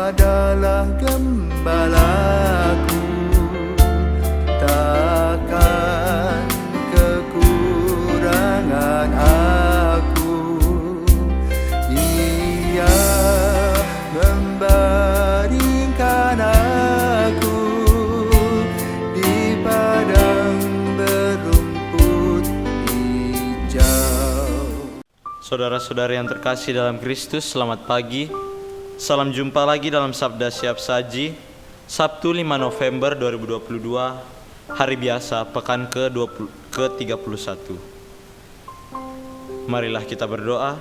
adalah gembalaku, takkan kekurangan aku. Ia membaringkan aku di padang berumput hijau. Saudara-saudari yang terkasih dalam Kristus, selamat pagi. Salam jumpa lagi dalam Sabda Siap Saji, Sabtu 5 November 2022, hari biasa, pekan ke-31. Marilah kita berdoa.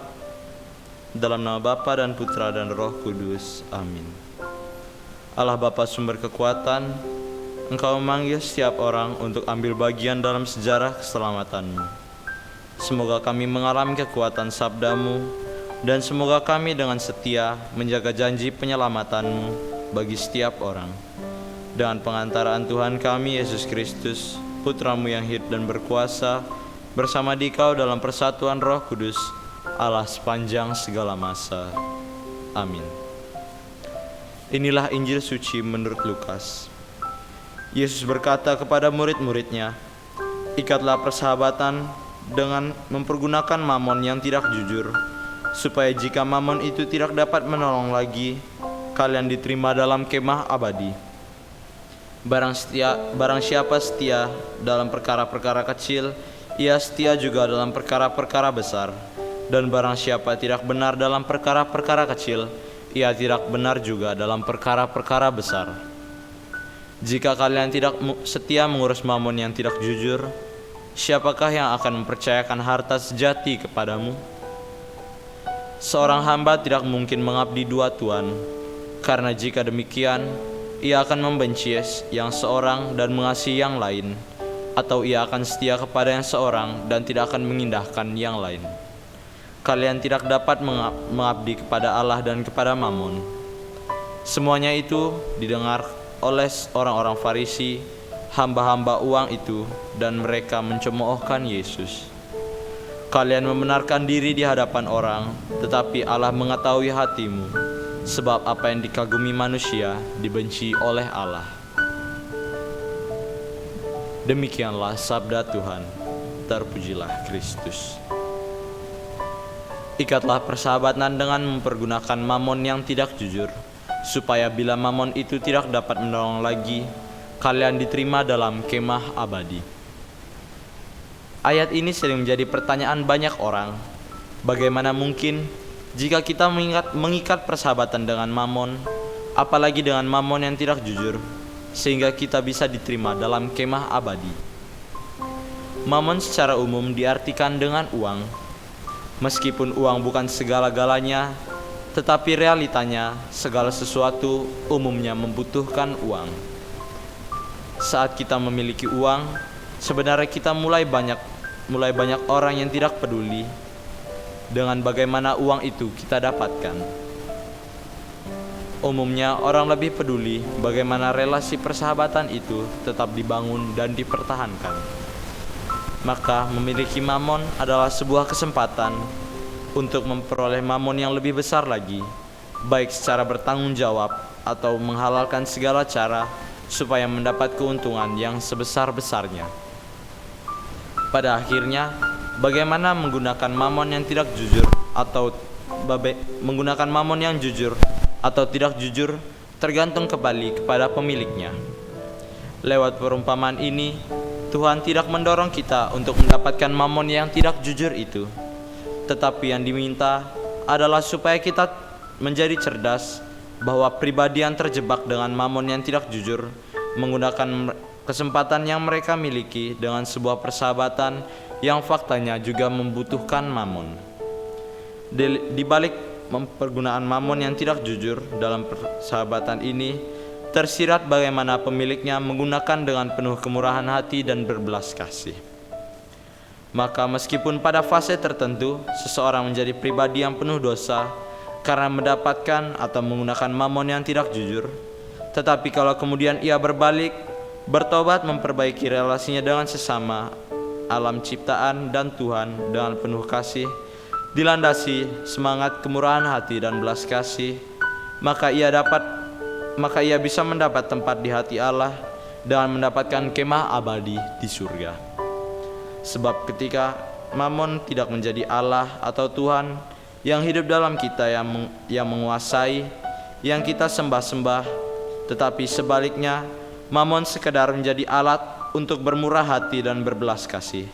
Dalam nama Bapa dan Putra dan Roh Kudus. Amin. Allah Bapa sumber kekuatan, Engkau memanggil setiap orang untuk ambil bagian dalam sejarah keselamatan-Mu. Semoga kami mengalami kekuatan sabda-Mu, dan semoga kami dengan setia menjaga janji penyelamatanmu bagi setiap orang. Dengan pengantaraan Tuhan kami Yesus Kristus, Putramu yang hidup dan berkuasa, bersama Dikau dalam persatuan Roh Kudus, Allah sepanjang segala masa. Amin. Inilah Injil suci menurut Lukas. Yesus berkata kepada murid-muridnya, "Ikatlah persahabatan dengan mempergunakan mamon yang tidak jujur, supaya jika mamon itu tidak dapat menolong lagi, kalian diterima dalam kemah abadi. Barang siapa setia dalam perkara-perkara kecil, ia setia juga dalam perkara-perkara besar. Dan barang siapa tidak benar dalam perkara-perkara kecil, ia tidak benar juga dalam perkara-perkara besar. Jika kalian tidak setia mengurus mamon yang tidak jujur, siapakah yang akan mempercayakan harta sejati kepadamu? Seorang hamba tidak mungkin mengabdi dua tuan, karena jika demikian, ia akan membenci yang seorang dan mengasihi yang lain, atau ia akan setia kepada yang seorang dan tidak akan mengindahkan yang lain. Kalian tidak dapat mengabdi kepada Allah dan kepada mamon." Semuanya itu didengar oleh orang-orang Farisi, hamba-hamba uang itu, dan mereka mencemoohkan Yesus. "Kalian membenarkan diri di hadapan orang, tetapi Allah mengetahui hatimu, sebab apa yang dikagumi manusia dibenci oleh Allah." Demikianlah sabda Tuhan. Terpujilah Kristus. Ikatlah persahabatan dengan mempergunakan mamon yang tidak jujur, supaya bila mamon itu tidak dapat menolong lagi, kalian diterima dalam kemah abadi. Ayat ini sering menjadi pertanyaan banyak orang. Bagaimana mungkin jika kita mengikat persahabatan dengan mamon, apalagi dengan mamon yang tidak jujur, sehingga kita bisa diterima dalam kemah abadi? Mamon secara umum diartikan dengan uang. Meskipun uang bukan segala-galanya, tetapi realitanya segala sesuatu umumnya membutuhkan uang. Saat kita memiliki uang, sebenarnya kita mulai banyak orang yang tidak peduli dengan bagaimana uang itu kita dapatkan. Umumnya orang lebih peduli bagaimana relasi persahabatan itu tetap dibangun dan dipertahankan. Maka memiliki mamon adalah sebuah kesempatan untuk memperoleh mamon yang lebih besar lagi, baik secara bertanggung jawab atau menghalalkan segala cara supaya mendapat keuntungan yang sebesar-besarnya. Pada akhirnya, bagaimana menggunakan mamon yang tidak jujur atau menggunakan mamon yang jujur atau tidak jujur tergantung kembali kepada pemiliknya. Lewat perumpamaan ini, Tuhan tidak mendorong kita untuk mendapatkan mamon yang tidak jujur itu, tetapi yang diminta adalah supaya kita menjadi cerdas bahwa pribadi yang terjebak dengan mamon yang tidak jujur menggunakan kesempatan yang mereka miliki dengan sebuah persahabatan yang faktanya juga membutuhkan mamon. Di balik mempergunaan mamon yang tidak jujur dalam persahabatan ini, tersirat bagaimana pemiliknya menggunakan dengan penuh kemurahan hati dan berbelas kasih. Maka meskipun pada fase tertentu seseorang menjadi pribadi yang penuh dosa karena mendapatkan atau menggunakan mamon yang tidak jujur, tetapi kalau kemudian ia berbalik, bertobat, memperbaiki relasinya dengan sesama, alam ciptaan dan Tuhan dengan penuh kasih, dilandasi semangat kemurahan hati dan belas kasih, maka ia dapat maka ia bisa mendapat tempat di hati Allah dan mendapatkan kemah abadi di surga. Sebab ketika Mamon tidak menjadi Allah atau Tuhan yang hidup dalam kita, yang menguasai, yang kita sembah-sembah, tetapi sebaliknya Mamon sekedar menjadi alat untuk bermurah hati dan berbelas kasih,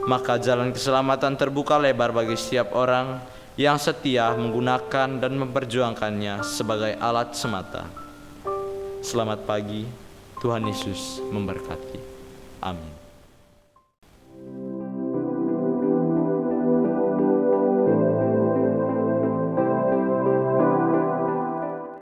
maka jalan keselamatan terbuka lebar bagi setiap orang yang setia menggunakan dan memperjuangkannya sebagai alat semata. Selamat pagi, Tuhan Yesus memberkati. Amin.